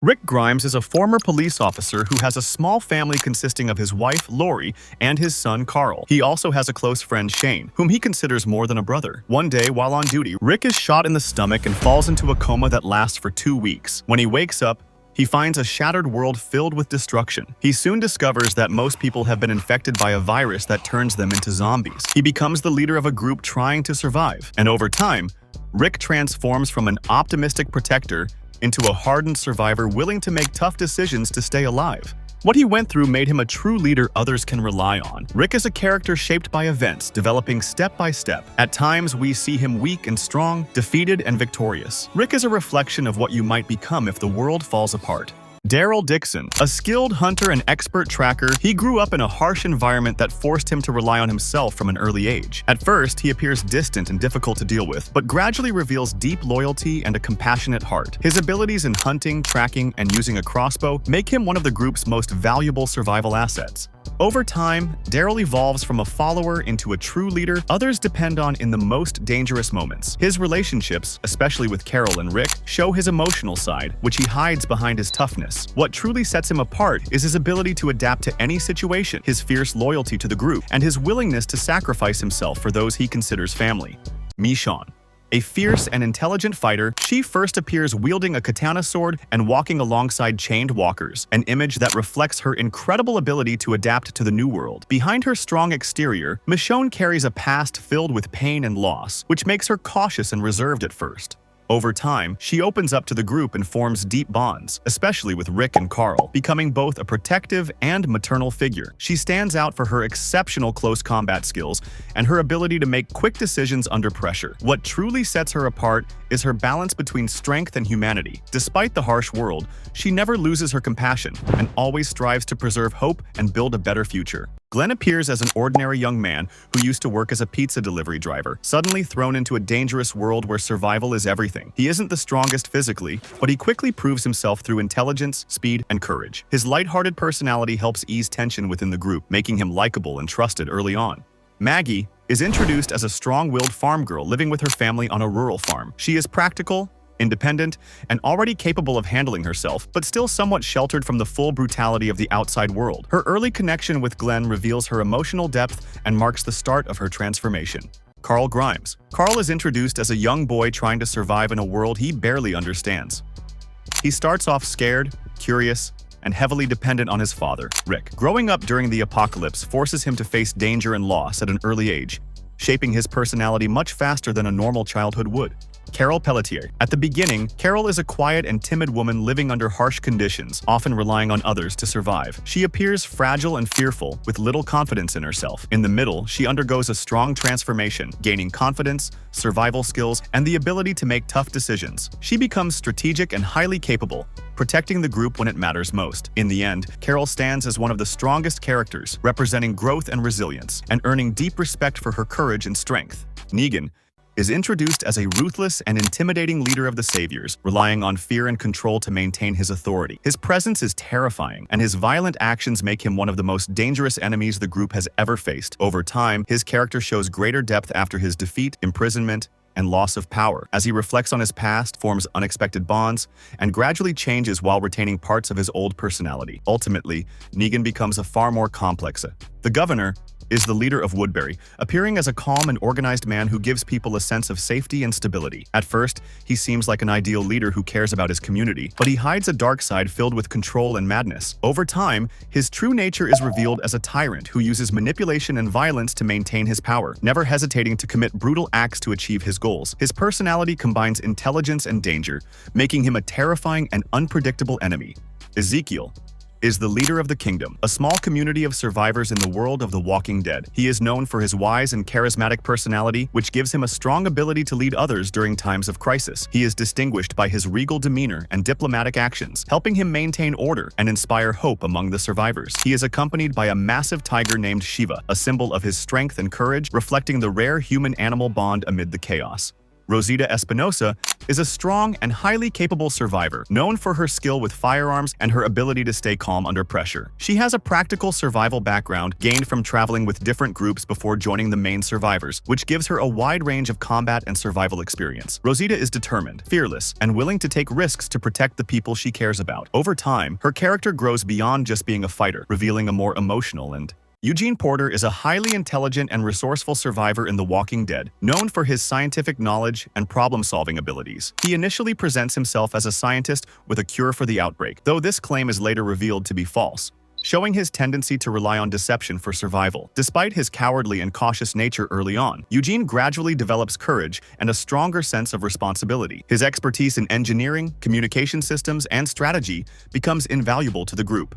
Rick Grimes is a former police officer who has a small family consisting of his wife, Lori, and his son, Carl. He also has a close friend, Shane, whom he considers more than a brother. One day, while on duty, Rick is shot in the stomach and falls into a coma that lasts for 2 weeks. When he wakes up, he finds a shattered world filled with destruction. He soon discovers that most people have been infected by a virus that turns them into zombies. He becomes the leader of a group trying to survive. And over time, Rick transforms from an optimistic protector into a hardened survivor willing to make tough decisions to stay alive. What he went through made him a true leader others can rely on. Rick is a character shaped by events, developing step by step. At times, we see him weak and strong, defeated and victorious. Rick is a reflection of what you might become if the world falls apart. Daryl Dixon, a skilled hunter and expert tracker, he grew up in a harsh environment that forced him to rely on himself from an early age. At first, he appears distant and difficult to deal with, but gradually reveals deep loyalty and a compassionate heart. His abilities in hunting, tracking, and using a crossbow make him one of the group's most valuable survival assets. Over time, Daryl evolves from a follower into a true leader others depend on in the most dangerous moments. His relationships, especially with Carol and Rick, show his emotional side, which he hides behind his toughness. What truly sets him apart is his ability to adapt to any situation, his fierce loyalty to the group, and his willingness to sacrifice himself for those he considers family. Michonne, a fierce and intelligent fighter, she first appears wielding a katana sword and walking alongside chained walkers, an image that reflects her incredible ability to adapt to the new world. Behind her strong exterior, Michonne carries a past filled with pain and loss, which makes her cautious and reserved at first. Over time, she opens up to the group and forms deep bonds, especially with Rick and Carl, becoming both a protective and maternal figure. She stands out for her exceptional close combat skills and her ability to make quick decisions under pressure. What truly sets her apart is her balance between strength and humanity. Despite the harsh world, she never loses her compassion and always strives to preserve hope and build a better future. Glenn appears as an ordinary young man who used to work as a pizza delivery driver, suddenly thrown into a dangerous world where survival is everything. He isn't the strongest physically, but he quickly proves himself through intelligence, speed, and courage. His lighthearted personality helps ease tension within the group, making him likable and trusted early on. Maggie is introduced as a strong-willed farm girl living with her family on a rural farm. She is practical, independent, and already capable of handling herself, but still somewhat sheltered from the full brutality of the outside world. Her early connection with Glenn reveals her emotional depth and marks the start of her transformation. Carl Grimes. Carl is introduced as a young boy trying to survive in a world he barely understands. He starts off scared, curious, and heavily dependent on his father, Rick. Growing up during the apocalypse forces him to face danger and loss at an early age, shaping his personality much faster than a normal childhood would. Carol Pelletier. At the beginning, Carol is a quiet and timid woman living under harsh conditions, often relying on others to survive. She appears fragile and fearful, with little confidence in herself. In the middle, she undergoes a strong transformation, gaining confidence, survival skills, and the ability to make tough decisions. She becomes strategic and highly capable, protecting the group when it matters most. In the end, Carol stands as one of the strongest characters, representing growth and resilience, and earning deep respect for her courage and strength. Negan is introduced as a ruthless and intimidating leader of the Saviors, relying on fear and control to maintain his authority. His presence is terrifying, and his violent actions make him one of the most dangerous enemies the group has ever faced. Over time, his character shows greater depth after his defeat, imprisonment, and loss of power. As he reflects on his past, forms unexpected bonds, and gradually changes while retaining parts of his old personality. Ultimately, Negan becomes a far more complex. The Governor is the leader of Woodbury, appearing as a calm and organized man who gives people a sense of safety and stability. At first, he seems like an ideal leader who cares about his community, but he hides a dark side filled with control and madness. Over time, his true nature is revealed as a tyrant who uses manipulation and violence to maintain his power, never hesitating to commit brutal acts to achieve his goals. His personality combines intelligence and danger, making him a terrifying and unpredictable enemy. Ezekiel is the leader of the Kingdom, a small community of survivors in the world of The Walking Dead. He is known for his wise and charismatic personality, which gives him a strong ability to lead others during times of crisis. He is distinguished by his regal demeanor and diplomatic actions, helping him maintain order and inspire hope among the survivors. He is accompanied by a massive tiger named Shiva, a symbol of his strength and courage, reflecting the rare human-animal bond amid the chaos. Rosita Espinosa is a strong and highly capable survivor, known for her skill with firearms and her ability to stay calm under pressure. She has a practical survival background gained from traveling with different groups before joining the main survivors, which gives her a wide range of combat and survival experience. Rosita is determined, fearless, and willing to take risks to protect the people she cares about. Over time, her character grows beyond just being a fighter, revealing a more emotional and Eugene Porter is a highly intelligent and resourceful survivor in The Walking Dead, known for his scientific knowledge and problem-solving abilities. He initially presents himself as a scientist with a cure for the outbreak, though this claim is later revealed to be false, showing his tendency to rely on deception for survival. Despite his cowardly and cautious nature early on, Eugene gradually develops courage and a stronger sense of responsibility. His expertise in engineering, communication systems, and strategy becomes invaluable to the group.